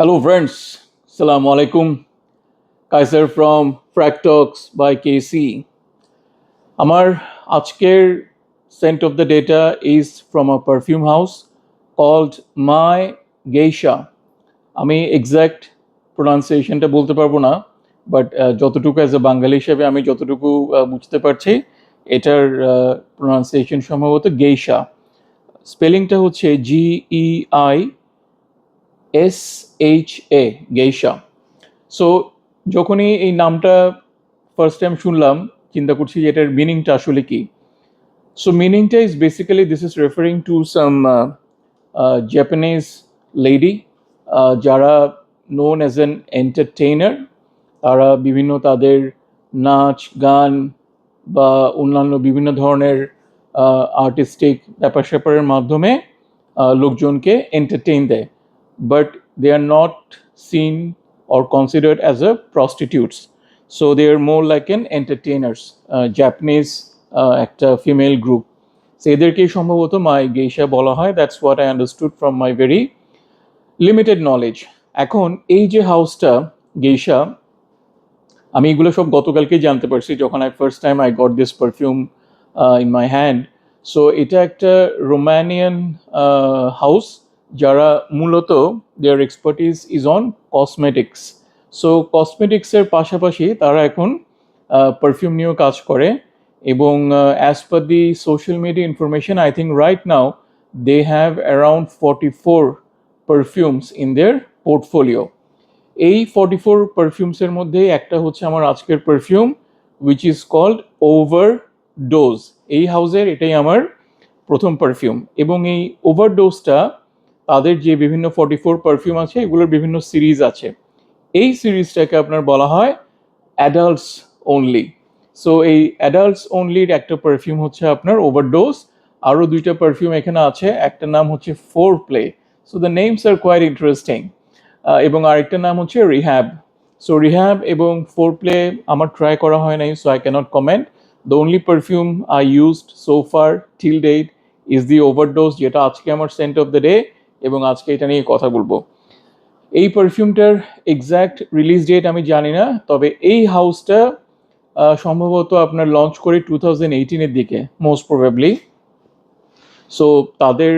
Hello, friends. Assalamu alaikum. Kaiser from Frack Talks by KC. আমার আজকের scent of the data is from a perfume house called My Geisha. আমি exact প্রোনাউন্সিয়েশনটা বলতে পারবো না, but যতটুকু as a বাঙালি হিসেবে আমি যতটুকু বুঝতে পারছি, এটার প্রোনাউন্সিয়েশন সম্ভবত গেইশা। স্পেলিংটা হচ্ছে GEISHA, গেইশা। সো যখনই এই নামটা ফার্স্ট টাইম শুনলাম, চিন্তা করছি যে এটার মিনিংটা আসলে কি। সো মিনিংটা is basically this is referring to some Japanese lady যারা নোন অ্যাজ অ্যান এন্টারটেইনার। তারা বিভিন্ন তাদের নাচ গান বা অন্যান্য বিভিন্ন ধরনের আর্টিস্টিক ব্যাপার স্যাপারের মাধ্যমে লোকজনকে এন্টারটেইন দেয়, but they are not seen or considered as a prostitutes. So they are more like an entertainers, Japanese একটা ফিমেল গ্রুপ। সো এদেরকেই সম্ভবত মাই গেইশা বলা হয়। That's what I understood from my very limited knowledge. এখন এই যে হাউসটা geisha, আমি এগুলো সব গতকালকেই জানতে পারছি যখন first time I got this perfume in my hand. So এটা একটা রোমানিয়ান হাউস যারা মূলত their expertise is on cosmetics. So কসমেটিক্সের পাশাপাশি তারা এখন পারফিউম নিয়েও কাজ করে, এবং as per the social media information I think right now they have around 44 perfumes in their portfolio. এই 44 পারফিউমসের মধ্যে একটা হচ্ছে আমার আজকের perfume, which is called overdose. এই হাউসের এটাই আমার প্রথম পারফিউম, এবং এই ওভারডোজটা তাদের যে বিভিন্ন 44 পারফিউম আছে এগুলোর বিভিন্ন সিরিজ আছে। এই সিরিজটাকে আপনার বলা হয় অ্যাডাল্টস অনলি। সো এই অ্যাডাল্টস অনলির একটা পারফিউম হচ্ছে আপনার ওভারডোজ। আরও দুইটা পারফিউম এখানে আছে, একটা নাম হচ্ছে four play. So the names are quite interesting. এবং আরেকটা নাম হচ্ছে রিহ্যাব। সো রিহ্যাব এবং ফোর প্লে আমার ট্রাই করা হয় নাই, so I can't comment. The only perfume I used so far till date is the overdose, যেটা আজকে আমার সেন্ট অফ দ্য ডে, এবং আজকে এটা নিয়ে কথা বলবো। এই পারফিউমটার এক্স্যাক্ট রিলিজ ডেট আমি জানি না, তবে এই হাউসটা সম্ভবত আপনার লঞ্চ করে 2018-এর দিকে মোস্ট প্রবাবলি। সো তাদের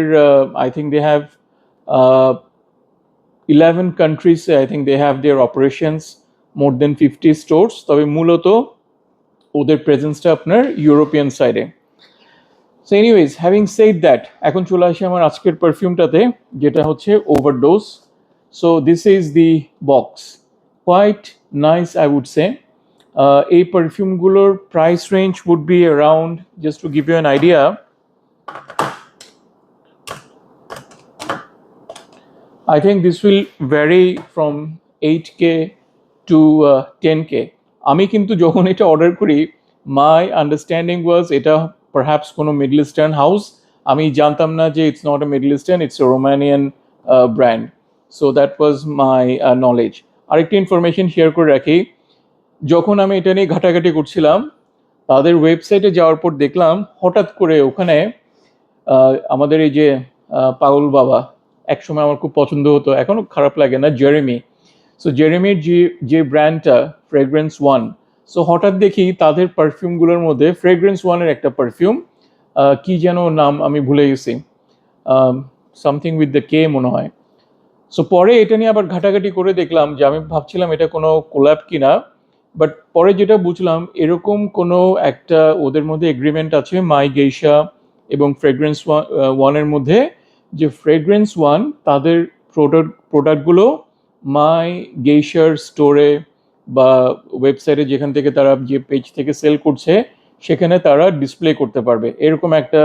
I think they have 11 countries, I think they have their operations, more than 50 stores, তবে মূলত ওদের প্রেজেন্সটা আপনার ইউরোপিয়ান সাইডে। So anyways, having said that, এখন চলে আসি আমার আজকের পারফিউমটাতে, যেটা হচ্ছে overdose. So this is the box, quite nice I would say. এই পারফিউমগুলোর price range would be around, just to give you an idea, I think this will vary from 8K to 10K. আমি কিন্তু যখন এটা order করি, my understanding ওয়াজ এটা perhaps কোনো middle eastern house. আমি জানতাম না যে it's not a middle eastern, it's a Romanian brand. So that was my knowledge. আরেকটি ইনফরমেশন শেয়ার করে রাখি, যখন আমি এটা নিয়ে ঘাটাঘাটি করছিলাম, তাদের ওয়েবসাইটে যাওয়ার পর দেখলাম হঠাৎ করে ওখানে আমাদের এই যে পাগল বাবা, একসময় আমার খুব পছন্দ হতো, এখনও খারাপ লাগে না, জেরেমি। সো জেরেমির যে ব্র্যান্ডটা ফ্রেগ্রেন্স ওয়ান, সো হঠাৎ দেখি তাদের পারফিউমগুলোর মধ্যে ফ্রেগ্রেন্স ওয়ানের একটা পারফিউম, কি যেন নাম আমি ভুলে গেছি, সামথিং উইথ দ্য কে মনে হয়। সো পরে এটা নিয়ে আবার ঘাটাঘাটি করে দেখলাম যে আমি ভাবছিলাম এটা কোনো কোল্যাব কিনা, বাট পরে যেটা বুঝলাম এরকম কোনো একটা ওদের মধ্যে এগ্রিমেন্ট আছে মাই গেইশা এবং ফ্রেগ্রেন্স ওয়ানের মধ্যে, যে ফ্রেগ্রেন্স ওয়ান তাদের প্রোডাক্টগুলো মাই গেইশার স্টোরে বা ওয়েবসাইটে, যেখান থেকে তারা যে পেজ থেকে সেল করছে সেখানে তারা ডিসপ্লে করতে পারবে, এরকম একটা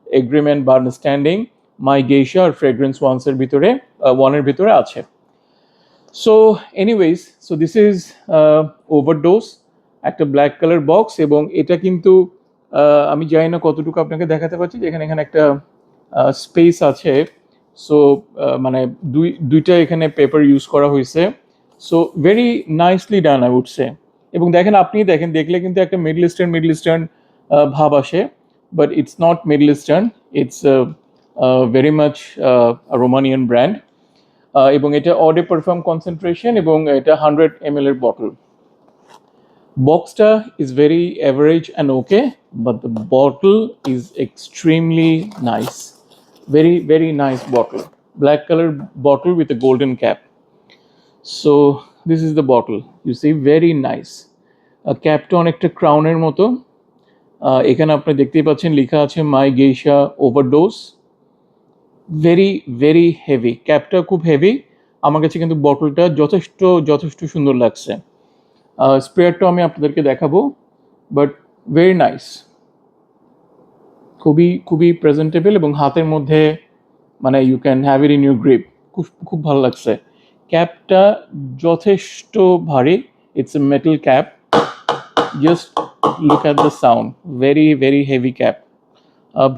এগ্রিমেন্ট বা আন্ডারস্ট্যান্ডিং মাই গেইশা আর ফ্রেগ্রেন্স ওয়ানের ভিতরে আছে। So anyways, so this is overdose, একটা ব্ল্যাক কালার বক্স, এবং এটা কিন্তু আমি জানি না কতটুকু আপনাকে দেখাতে পারছি, যেখানে এখানে একটা স্পেস আছে। সো মানে দুইটা এখানে পেপার ইউজ করা হয়েছে। So very nicely done I would say. এবং দেখেন, আপনি দেখলে কিন্তু একটা মিডল ইস্টার্ন ভাব আসে, but it's not middle eastern, it's very much Romanian brand. এবং এটা অডে পারফিউম কনসেন্ট্রেশন এবং এটা 100 ml এর বটল। বক্সটা is very average and okay, but the bottle is extremely nice, very very nice bottle, black colour bottle with a golden cap. So this is the bottle, you see, very nice. ক্যাপটা অনেকটা ক্রাউনের মতো। এখানে আপনি দেখতেই পাচ্ছেন লেখা আছে my Geisha overdose. Very very heavy, ক্যাপটা খুব হেভি। আমার কাছে কিন্তু বটলটা যথেষ্ট যথেষ্ট সুন্দর লাগছে। স্প্রেয়ারটাও আমি আপনাদেরকে দেখাবো, বাট ভেরি নাইস, খুবই খুবই প্রেজেন্টেবল এবং হাতের মধ্যে মানে you can have it in your grip. খুব খুব ভালো লাগছে। ক্যাপটা যথেষ্ট ভারী, it's a metal cap. Just look at the sound, very very heavy cap.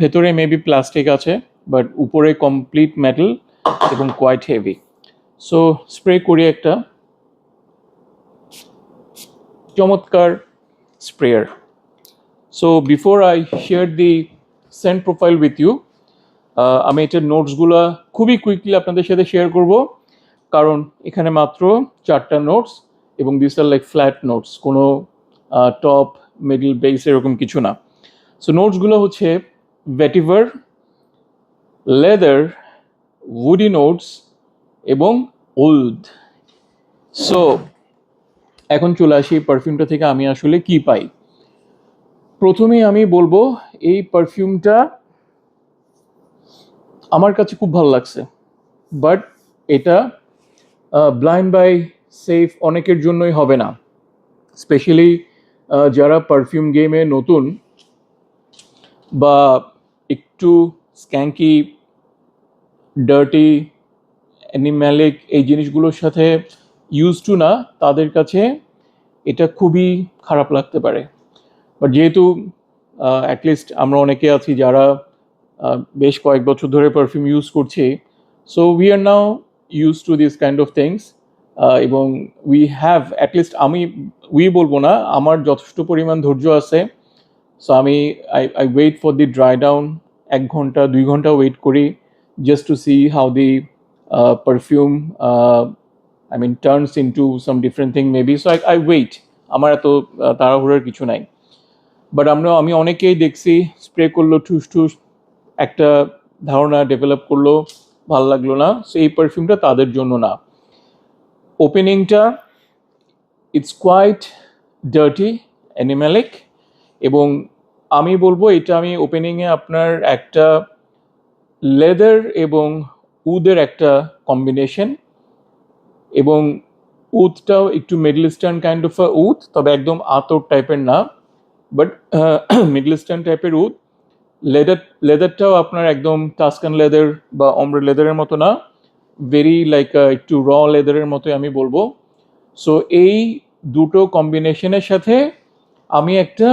ভেতরে মেবি প্লাস্টিক আছে, বাট উপরে কমপ্লিট মেটাল এবং কোয়াইট হেভি। সো স্প্রে করি একটা, চমৎকার sprayer. So before I share the scent profile with you, আমি এটার নোটসগুলো খুবই কুইকলি আপনাদের সাথে শেয়ার করব, কারণ এখানে মাত্র 4টা নোটস এবং this are like flat notes, কোনো টপ মিডল বেস এরকম কিছু না। সো নোটসগুলো হচ্ছে ভেটিভার, লেদার, উডি নোটস এবং ওল্ড। সো এখন চলে আসি পারফিউমটা থেকে আমি আসলে কি পাই। প্রথমেই আমি বলবো এই পারফিউমটা আমার কাছে খুব ভালো লাগছে, বাট এটা ব্লাইন্ড বাই সেফ অনেকের জন্যই হবে না, স্পেশালি যারা পারফিউম গেমে নতুন বা একটু স্ক্যাঙ্কি, ডার্টি, অ্যানিম্যালিক এই জিনিসগুলোর সাথে ইউজ টু না, তাদের কাছে এটা খুবই খারাপ লাগতে পারে। বাট যেহেতু অ্যাটলিস্ট আমরা অনেকে আছি যারা বেশ কয়েক বছর ধরে পারফিউম ইউজ করছি, so we are now use to this kind of things. এবং উই হ্যাভ অ্যাটলিস্ট, আমি উই বলবো না, আমার যথেষ্ট পরিমাণ ধৈর্য আছে। সো আমি I wait for the dry down, 1 ঘন্টা 2 ঘন্টা ওয়েট করি, just to see how the perfume I mean turns into some different thing maybe. So I wait, আমার এত তাড়াহুড়োর কিছু নাই। বাট আমি অনেকেই দেখছি স্প্রে করলো, ঠুস ঠুস একটা ধারণা ডেভেলপ করলো, ভালো লাগলো না। সো এই পারফিউমটা তাদের জন্য না। ওপেনিংটা ইটস কোয়াইট ডার্টি, অ্যানিম্যালিক, এবং আমি বলবো এটা আমি ওপেনিংয়ে আপনার একটা লেদার এবং উদের একটা কম্বিনেশন, এবং উদটাও একটু মিডল ইস্টার্ন কাইন্ড অফ উদ, তবে একদম আতর টাইপের না, বাট মিডল ইস্টার্ন টাইপের উদ। লেদারটাও আপনার একদম টাস্কান লেদার বা অমব্রে লেদারের মতো না, ভেরি লাইক একটু র লেদারের মতোই আমি বলবো। সো এই দুটো কম্বিনেশনের সাথে আমি একটা,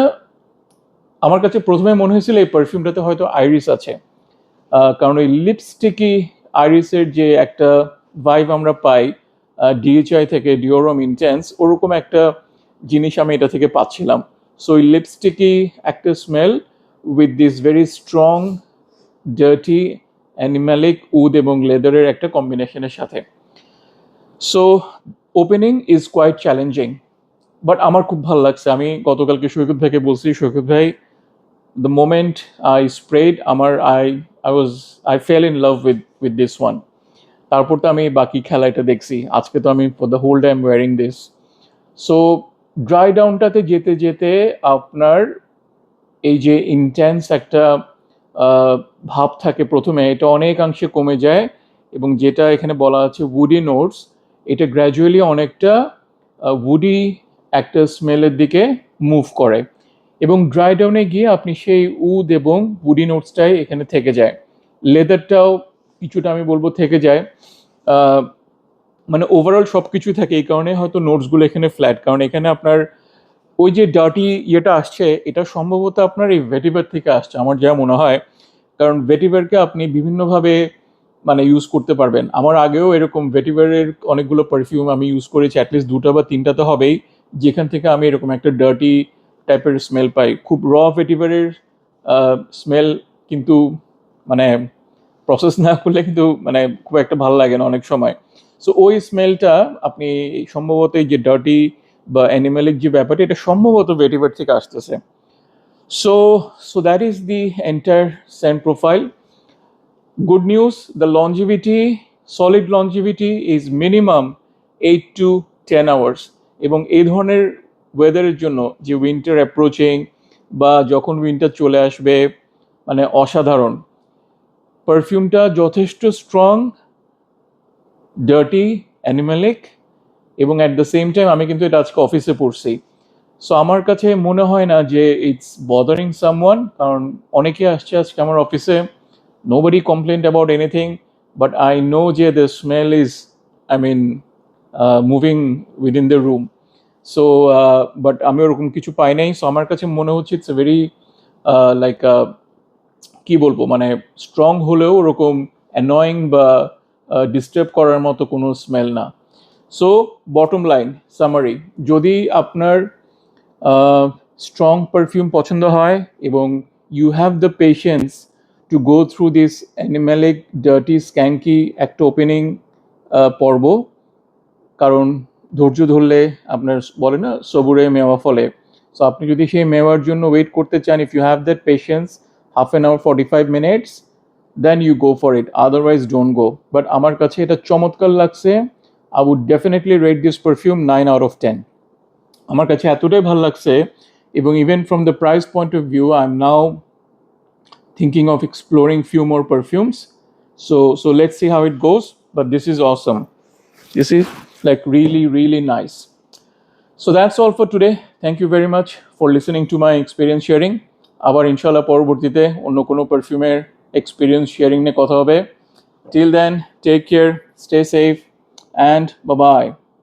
আমার কাছে প্রথমে মনে হয়েছিল এই পারফিউমটাতে হয়তো আইরিস আছে, কারণ ওই লিপস্টিকি আইরিসের যে একটা ভাইব আমরা পাই ডিএচআই থেকে, ডিওরম ইন্টেন্স, ওরকম একটা জিনিস আমি এটা থেকে পাচ্ছিলাম। সো ওই লিপস্টিকি একটা smell with this very strong dirty animalic wood এবং লেদারের একটা কম্বিনেশনের সাথে। So opening is quite challenging, but আমার খুব ভালো লাগছে। আমি গতকালকে সৈকত ভাইকে বলছি, সৈকত ভাই, the moment I sprayed, I fell in love with this one. তারপর তো আমি বাকি খেলাটা দেখছি, আজকে তো আমি for the whole day I'm wearing this. So dry ডাউনটাতে যেতে যেতে আপনার এই যে ইন্টেন্স একটা ভাব থাকে প্রথমে, এটা অনেকাংশে কমে যায়, এবং যেটা এখানে বলা আছে উডি নোটস, এটা গ্র্যাজুয়ালি অনেকটা উডি একটা স্মেলের দিকে মুভ করে, এবং ড্রাই ডাউনে গিয়ে আপনি সেই উড এবং উডি নোটসটাই এখানে থেকে যায়। লেদারটাও কিছুটা আমি বলবো থেকে যায়, মানে ওভারঅল সব কিছু থাকে। এই কারণে হয়তো নোটসগুলো এখানে ফ্ল্যাট, কারণ এখানে আপনার ওই যে ডার্টি ইয়েটা আসছে, এটা সম্ভবত আপনার এই ভেটিভার থেকে আসছে আমার যা মনে হয়, কারণ ভেটিভারকে আপনি বিভিন্নভাবে মানে ইউজ করতে পারবেন। আমার আগেও এরকম ভেটিভারের অনেকগুলো পারফিউম আমি ইউজ করেছি, অ্যাটলিস্ট 2টা বা 3টা তো হবেই, যেখান থেকে আমি এরকম একটা ডার্টি টাইপের স্মেল পাই। খুব র ভেটিভারের স্মেল কিন্তু মানে প্রসেস না করলে কিন্তু মানে খুব একটা ভালো লাগে না অনেক সময়। সো ওই স্মেলটা আপনি সম্ভবত এই যে ডার্টি বা অ্যানিমালিক যে ব্যাপারটা, এটা সম্ভবত ভেটিভার থেকে আসতেছে। So that is the entire scent profile. Good news, the longevity, solid longevity is minimum 8 to 10 hours. এবং এই ধরনের ওয়েদারের জন্য যে উইন্টার অ্যাপ্রোচিং বা যখন উইন্টার চলে আসবে, মানে অসাধারণ। পারফিউমটা যথেষ্ট স্ট্রং, ডার্টি, অ্যানিমালিক, এবং অ্যাট দ্য সেম টাইম আমি কিন্তু এটা আজকে অফিসে পড়ছি। সো আমার কাছে মনে হয় না যে ইটস বদারিং সামওয়ান, কারণ অনেকে আসছে আজকে আমার অফিসে, nobody complained about anything, but I know যে the smell is, I mean, moving within the room. So but আমি ওরকম কিছু পাই নাই। সো আমার কাছে মনে হচ্ছে ইটস ভেরি লাইক, কি বলবো, মানে স্ট্রং হলেও ওরকম অ্যানয়িং বা ডিস্টার্ব করার মতো কোনো স্মেল না। সো বটম লাইন সামারি, যদি আপনার স্ট্রং পারফিউম পছন্দ হয় এবং you have the patience to go through this animalic dirty skanky একটা ওপেনিং পর্ব, কারণ ধৈর্য ধরলে আপনার বলে না সবুরে মেওয়া ফলে। সো আপনি যদি সেই মেওয়ার জন্য ওয়েট করতে চান, if you have that patience, half an hour 45 minutes, then you go for it, otherwise don't go. But আমার কাছে এটা চমৎকার লাগছে। I would definitely rate this perfume 9 out of 10। আমার কাছে এতটাই ভালো লাগছে, এবং even from the price point of view I am now thinking of exploring few more perfumes. So let's see how it goes, but this is awesome. This is like really, really nice. So that's all for today. Thank you very much for listening to my experience sharing. আবার ইনশাআল্লাহ পরবর্তীতে অন্য কোনো পারফিউমের experience sharing নিয়ে কথা হবে। Till then, take care, stay safe, and bye bye.